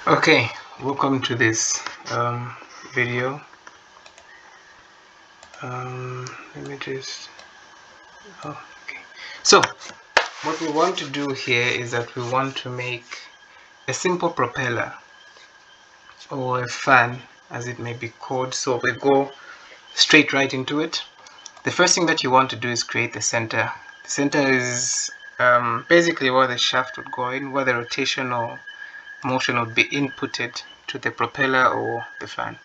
Okay, welcome to this video. Let me just okay. So what we want to do here is that we want to make a simple propeller or a fan, as it may be called. So we go straight right into it. The first thing that you want to do is create the center. The center is basically where the shaft would go in, where the rotation or motion would be inputted to the propeller or the fan.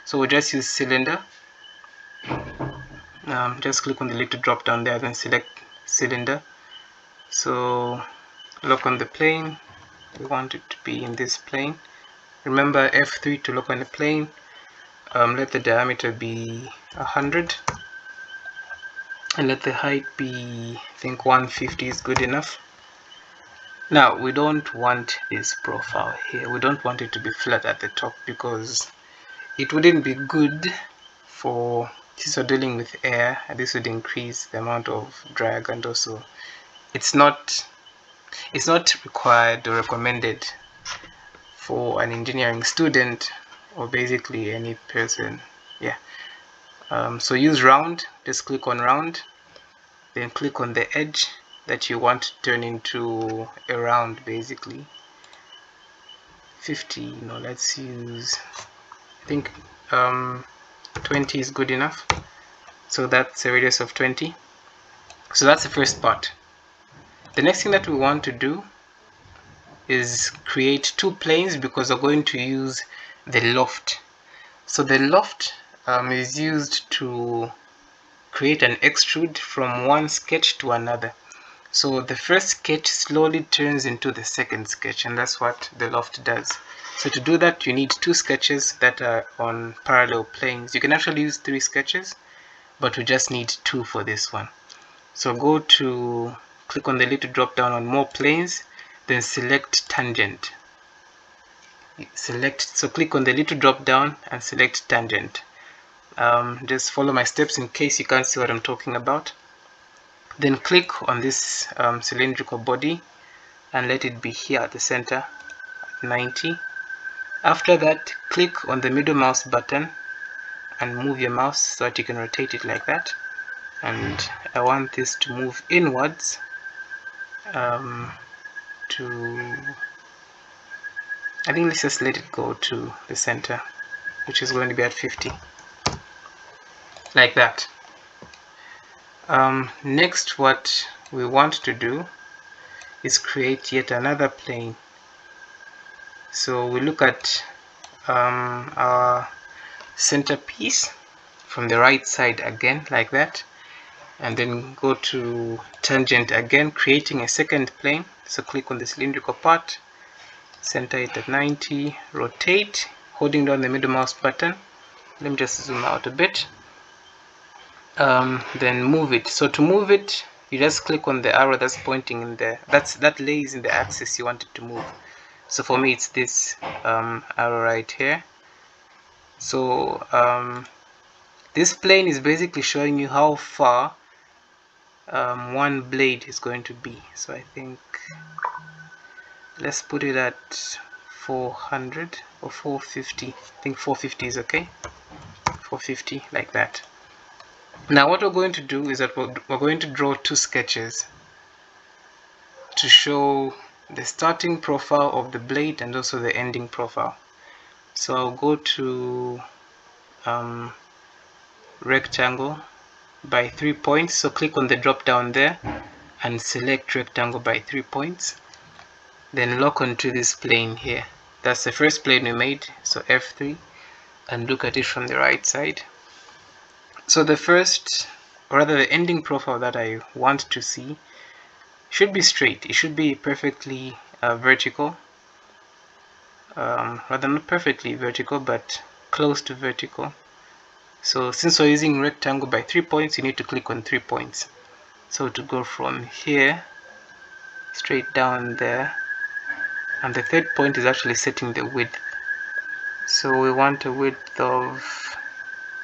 So we'll just use cylinder. Just click on the little drop down there, then select cylinder. So lock on the plane. We want it to be in this plane. Remember F3 to lock on the plane. Let the diameter be 100 and let the height be, I think 150 is good enough. Now we don't want this profile here. We don't want it to be flat at the top because it wouldn't be good for, since we're dealing with air, this would increase the amount of drag, and also it's not required or recommended for an engineering student or basically any person. So use round. Just click on round, then click on the edge that you want to turn into a round, basically 50. Let's use, I think 20 is good enough. So that's a radius of 20. So that's the first part. The next thing that we want to do is create two planes because we're going to use the loft. So the loft is used to create an extrude from one sketch to another. So the first sketch slowly turns into the second sketch, and that's what the loft does. So to do that, you need two sketches that are on parallel planes. You can actually use 3 sketches, but we just need 2 for this one. So go to click on the little drop down on more planes, then select tangent. So click on the little drop down and select tangent. Just follow my steps in case you can't see what I'm talking about. Then click on this cylindrical body and let it be here at the center at 90. After that, click on the middle mouse button and move your mouse so that you can rotate it like that. And I want this to move inwards I think let's just let it go to the center, which is going to be at 50, like that. Next, what we want to do is create yet another plane. So we look at our centerpiece from the right side again, like that, and then go to tangent again, creating a second plane. So click on the cylindrical part, center it at 90, rotate, holding down the middle mouse button. Let me just zoom out a bit. Then move it. So to move it, you just click on the arrow that's pointing in there. That lays in the axis you want it to move. So for me, it's this arrow right here. So this plane is basically showing you how far one blade is going to be. So I think let's put it at 400 or 450. I think 450 is okay. 450, like that. Now what we're going to do is that we're going to draw 2 sketches to show the starting profile of the blade and also the ending profile. So I'll go to rectangle by 3 points. So click on the drop down there and select rectangle by 3 points. Then lock onto this plane here. That's the first plane we made, so F3, and look at it from the right side. So the first, or rather the ending profile that I want to see should be straight. It should be perfectly vertical. Rather not perfectly vertical, but close to vertical. So since we're using rectangle by 3 points, you need to click on 3 points. So to go from here straight down there, and the third point is actually setting the width. So we want a width of,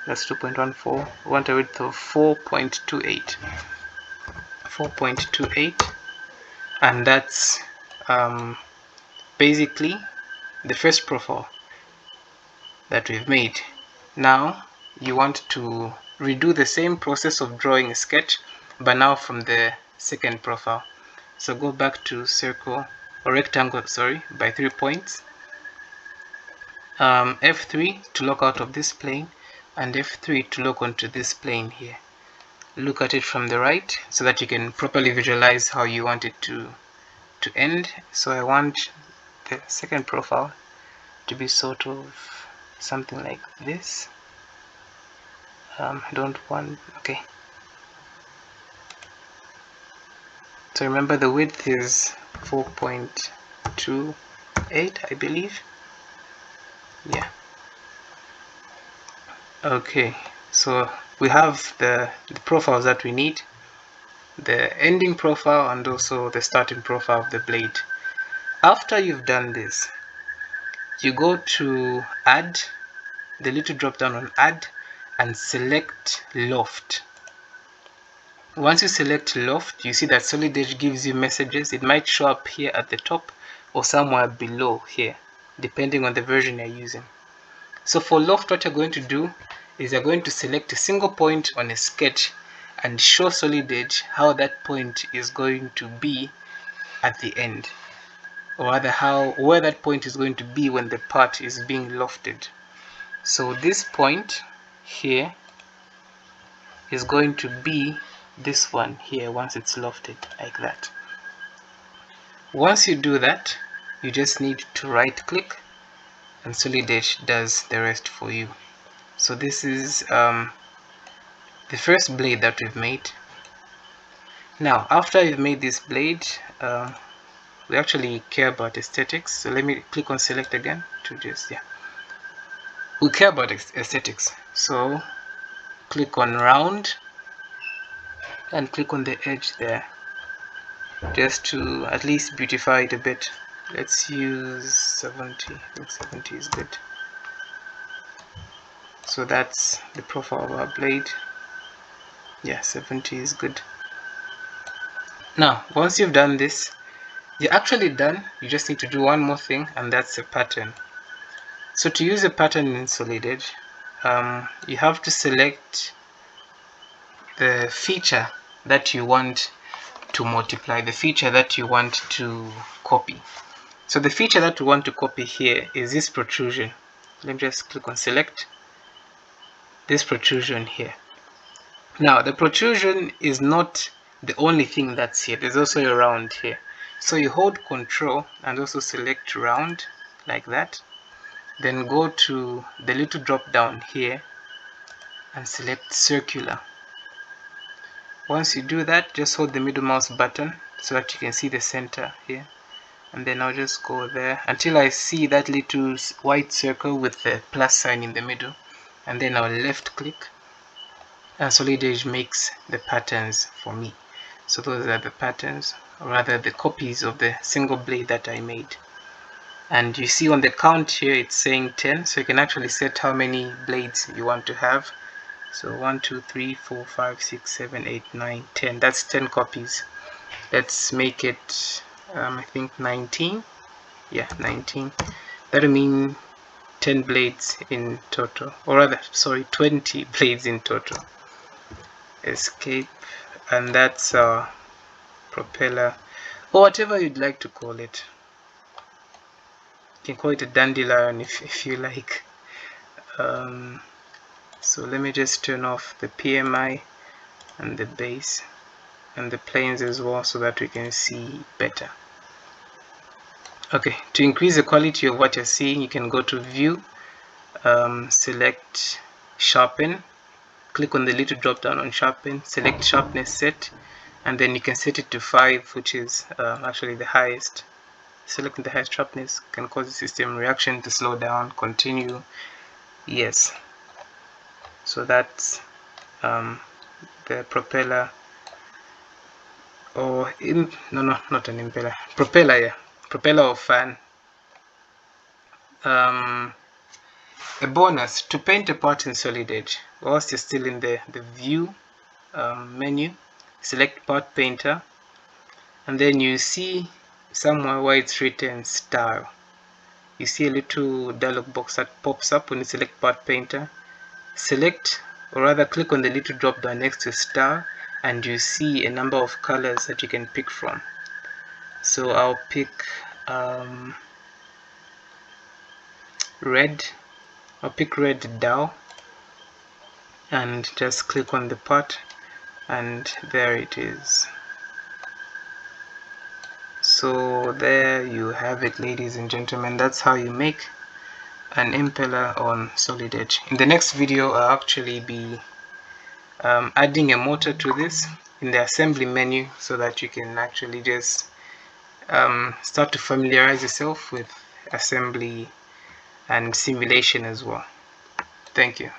that's 2.14, we want a width of 4.28, and that's basically the first profile that we've made. Now you want to redo the same process of drawing a sketch, but now from the second profile. So go back to circle or rectangle, sorry, by 3 points. F3 to lock out of this plane, and F3 to lock onto this plane here. Look at it from the right so that you can properly visualize how you want it to end. So I want the second profile to be sort of something like this. I don't want, okay. So remember the width is 4.28, I believe. Yeah. Okay, so we have the profiles that we need, the ending profile and also the starting profile of the blade. After you've done this, you go to add, the little drop down on add, and select loft. Once you select loft, you see that Solid Edge gives you messages. It might show up here at the top or somewhere below here, depending on the version you're using. So for loft, what you're going to do is you're going to select a single point on a sketch and show Solid Edge how that point is going to be at the end, or rather where that point is going to be when the part is being lofted. So this point here is going to be this one here once it's lofted like that. Once you do that, you just need to right click and Solid Edge does the rest for you. So this is the first blade that we've made. Now after you've made this blade, we actually care about aesthetics, so let me click on select again to just, yeah, we care about aesthetics. So click on round and click on the edge there, just to at least beautify it a bit. Let's use 70. I think 70 is good. So that's the profile of our blade. Yeah, 70 is good. Now once you've done this, you're actually done. You just need to do one more thing, and that's a pattern. So to use a pattern in Solid Edge, you have to select the feature that you want to multiply, the feature that you want to copy. So the feature that we want to copy here is this protrusion. Let me just click on select, this protrusion here. Now the protrusion is not the only thing that's here, there's also a round here. So you hold Control and also select round like that, then go to the little drop down here and select circular. Once you do that, just hold the middle mouse button so that you can see the center here, and then I'll just go there until I see that little white circle with the plus sign in the middle, and then I'll left click and Solid Edge makes the patterns for me. So those are the patterns, or rather the copies of the single blade that I made. And you see on the count here it's saying 10, so you can actually set how many blades you want to have. So 1 2 3 4 5 6 7 8 9 10, that's 10 copies. Let's make it I think 19. Yeah, 19. That'll mean 10 blades in total, or rather, sorry, 20 blades in total. Escape, and that's our propeller, or whatever you'd like to call it. You can call it a dandelion if you like. So let me just turn off the PMI and the base and the planes as well so that we can see better. Okay, to increase the quality of what you're seeing, you can go to view, select sharpen, click on the little drop down on sharpen, select sharpness set, and then you can set it to 5, which is actually the highest. Selecting the highest sharpness can cause the system reaction to slow down. Continue, yes. So that's the propeller, or no, not an impeller, propeller, yeah, propeller or fan. A bonus: to paint a part in Solid Edge, whilst you're still in the view menu, select part painter, and then you see somewhere where it's written style. you see a little dialog box that pops up when you select Part Painter. Select, or rather click on the little drop down next to star, and you see a number of colors that you can pick from. So I'll pick red. I'll pick red Dow and just click on the part, and there it is. So there you have it, ladies and gentlemen. That's how you make an impeller on Solid Edge. In the next video I'll actually be adding a motor to this in the assembly menu, so that you can actually just start to familiarize yourself with assembly and simulation as well. Thank you.